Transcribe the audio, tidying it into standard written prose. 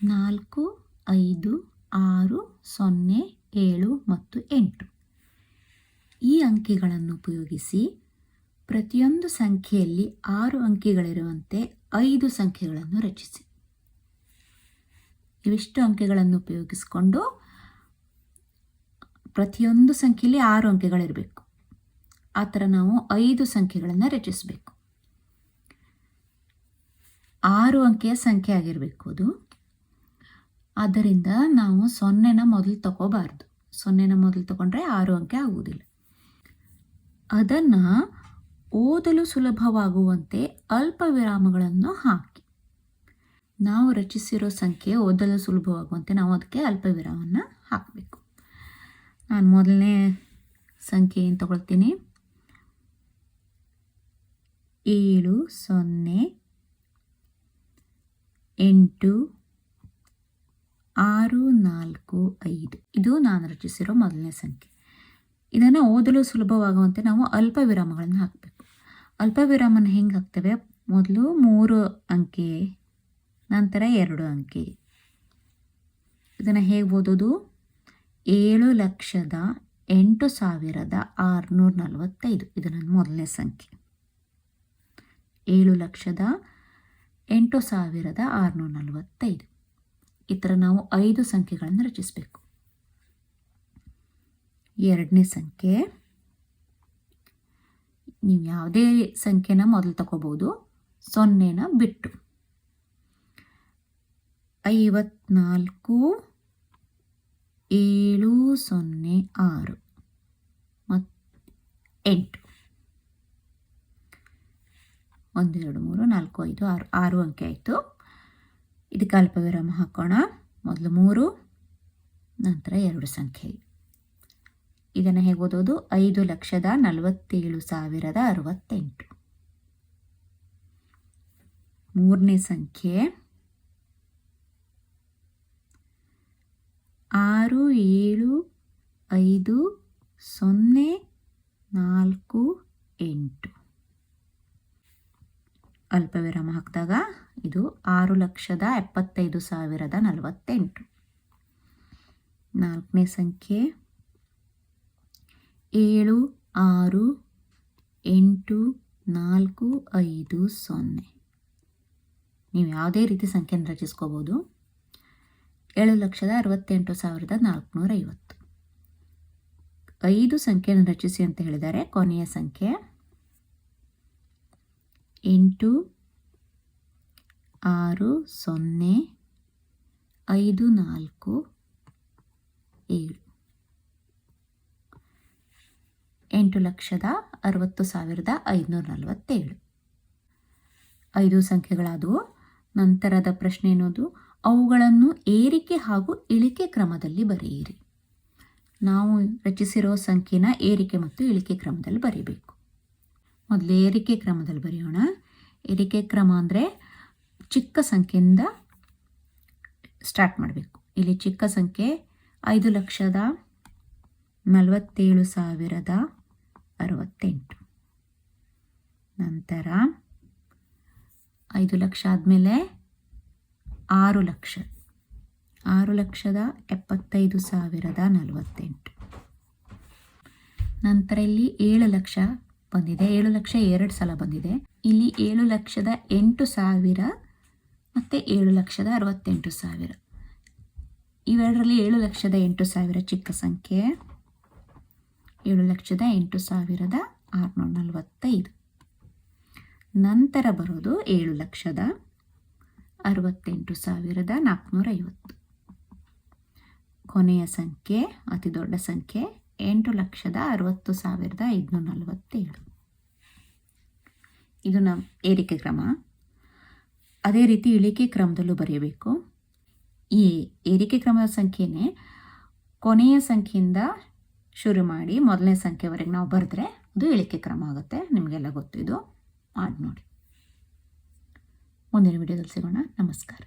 4, 5, 6, 0, 7 ಮತ್ತು 8 ಈ ಅಂಕಿಗಳನ್ನು ಉಪಯೋಗಿಸಿ ಪ್ರತಿಯೊಂದು ಸಂಖ್ಯೆಯಲ್ಲಿ 6 ಅಂಕಿಗಳಿರುವಂತೆ 5 ಸಂಖ್ಯೆಗಳನ್ನು ರಚಿಸಿ. ಇವಿಷ್ಟು ಅಂಕೆಗಳನ್ನು ಉಪಯೋಗಿಸಿಕೊಂಡು ಪ್ರತಿಯೊಂದು ಸಂಖ್ಯೆಯಲ್ಲಿ 6 ಅಂಕೆಗಳಿರಬೇಕು. ಆ ಥರ ನಾವು 5 ಸಂಖ್ಯೆಗಳನ್ನು ರಚಿಸಬೇಕು. 6 ಅಂಕೆಯ ಸಂಖ್ಯೆ ಆಗಿರಬೇಕು ಅದು. ಆದ್ದರಿಂದ ನಾವು 0ನ ಮೊದಲು ತಗೋಬಾರ್ದು. 0ನ ಮೊದಲು ತಗೊಂಡ್ರೆ 6 ಅಂಕೆ ಆಗುವುದಿಲ್ಲ. ಅದನ್ನು ಓದಲು ಸುಲಭವಾಗುವಂತೆ ಅಲ್ಪ ವಿರಾಮಗಳನ್ನು ಹಾಕಿ. ನಾವು ರಚಿಸಿರೋ ಸಂಖ್ಯೆ ಓದಲು ಸುಲಭವಾಗುವಂತೆ ನಾವು ಅದಕ್ಕೆ ಅಲ್ಪ ವಿರಾಮವನ್ನು ಹಾಕಬೇಕು. ನಾನು ಮೊದಲನೇ ಸಂಖ್ಯೆ ಏನು ತಗೊಳ್ತೀನಿ, 7, 0, 8, 6, 4, 5 ಇದು ನಾನು ರಚಿಸಿರೋ ಮೊದಲನೇ ಸಂಖ್ಯೆ. ಇದನ್ನು ಓದಲು ಸುಲಭವಾಗುವಂತೆ ನಾವು ಅಲ್ಪ ವಿರಾಮಗಳನ್ನು ಹಾಕಬೇಕು. ಅಲ್ಪ ವಿರಾಮನ ಹೆಂಗೆ ಹಾಕ್ತೇವೆ, ಮೊದಲು 3 ಅಂಕೆ, ನಂತರ 2 ಅಂಕೆ. ಇದನ್ನು ಹೇಗೆ ಓದೋದು, 7,08,645 ಇದು ನನ್ನ ಮೊದಲನೇ ಸಂಖ್ಯೆ. 7,08,645 ಈ ಥರ ನಾವು 5 ಸಂಖ್ಯೆಗಳನ್ನು ರಚಿಸಬೇಕು. ಎರಡನೇ ಸಂಖ್ಯೆ, ನೀವು ಯಾವುದೇ ಸಂಖ್ಯೆನ ಮೊದಲು ತಗೋಬೋದು, 0ನ ಬಿಟ್ಟು. 54,706 ಮತ್ತು 8 1 2 3 4 5 6 ಅಂಕೆ ಆಯಿತು. ಇದಕ್ಕೆ ಅಲ್ಪ ವಿರಾಮ ಹಾಕೋಣ. ಮೊದಲು 3, ನಂತರ 2 ಸಂಖ್ಯೆ. ಇದನ್ನು ಹೇಗೆ ಓದೋದು, 5,47,068. ಮೂರನೇ ಸಂಖ್ಯೆ 6,7,5,0,4,8 ಅಲ್ಪ ವಿರಾಮ ಹಾಕಿದಾಗ ಇದು 6,75,048. ನಾಲ್ಕನೇ ಸಂಖ್ಯೆ 7,6,8,4,5,0 ನೀವು ಯಾವುದೇ ರೀತಿ ಸಂಖ್ಯೆಯನ್ನು ರಚಿಸ್ಕೋಬೋದು. 7,68,450. 5 ಸಂಖ್ಯೆಯನ್ನು ರಚಿಸಿ ಅಂತ ಹೇಳಿದ್ದಾರೆ. ಕೊನೆಯ ಸಂಖ್ಯೆ 8, 6, 0, 5, 4, 7 8,60,547. 5 ಸಂಖ್ಯೆಗಳಾದವು. ನಂತರದ ಪ್ರಶ್ನೆ ಏನೋದು, ಅವುಗಳನ್ನು ಏರಿಕೆ ಹಾಗೂ ಇಳಿಕೆ ಕ್ರಮದಲ್ಲಿ ಬರೆಯಿರಿ. ನಾವು ರಚಿಸಿರೋ ಸಂಖ್ಯೆನ ಏರಿಕೆ ಮತ್ತು ಇಳಿಕೆ ಕ್ರಮದಲ್ಲಿ ಬರೀಬೇಕು. ಮೊದಲು ಏರಿಕೆ ಕ್ರಮದಲ್ಲಿ ಬರೆಯೋಣ. ಏರಿಕೆ ಕ್ರಮ ಅಂದರೆ ಚಿಕ್ಕ ಸಂಖ್ಯೆಯಿಂದ ಸ್ಟಾರ್ಟ್ ಮಾಡಬೇಕು. ಇಲ್ಲಿ ಚಿಕ್ಕ ಸಂಖ್ಯೆ 5,47,068. ನಂತರ 5 ಲಕ್ಷ ಆದಮೇಲೆ 6 ಲಕ್ಷ, 6,75,048. ನಂತರ ಇಲ್ಲಿ 7 ಲಕ್ಷ ಬಂದಿದೆ. 7 ಲಕ್ಷ 2 ಸಲ ಬಂದಿದೆ. ಇಲ್ಲಿ 7,08,000 ಮತ್ತು 7,68,000. ಇವೆರಡರಲ್ಲಿ 7,08,000 ಚಿಕ್ಕ ಸಂಖ್ಯೆ. 7,08,645. ನಂತರ ಬರೋದು 7,68,450. ಕೊನೆಯ ಸಂಖ್ಯೆ ಅತಿ ದೊಡ್ಡ ಸಂಖ್ಯೆ 8,60,547. ಇದು ನಮ್ಮ ಏರಿಕೆ ಕ್ರಮ. ಅದೇ ರೀತಿ ಇಳಿಕೆ ಕ್ರಮದಲ್ಲೂ ಬರೆಯಬೇಕು. ಈ ಏರಿಕೆ ಕ್ರಮದ ಸಂಖ್ಯೆನೇ ಕೊನೆಯ ಸಂಖ್ಯೆಯಿಂದ ಶುರು ಮಾಡಿ ಮೊದಲನೇ ಸಂಖ್ಯೆವರೆಗೆ ನಾವು ಬರೆದ್ರೆ ಅದು ಇಳಿಕೆ ಕ್ರಮ ಆಗುತ್ತೆ. ನಿಮಗೆಲ್ಲ ಗೊತ್ತು, ಇದು ಮಾಡಿ ನೋಡಿ. ಮುಂದಿನ ವಿಡಿಯೋದಲ್ಲಿ ಸಿಗೋಣ. ನಮಸ್ಕಾರ.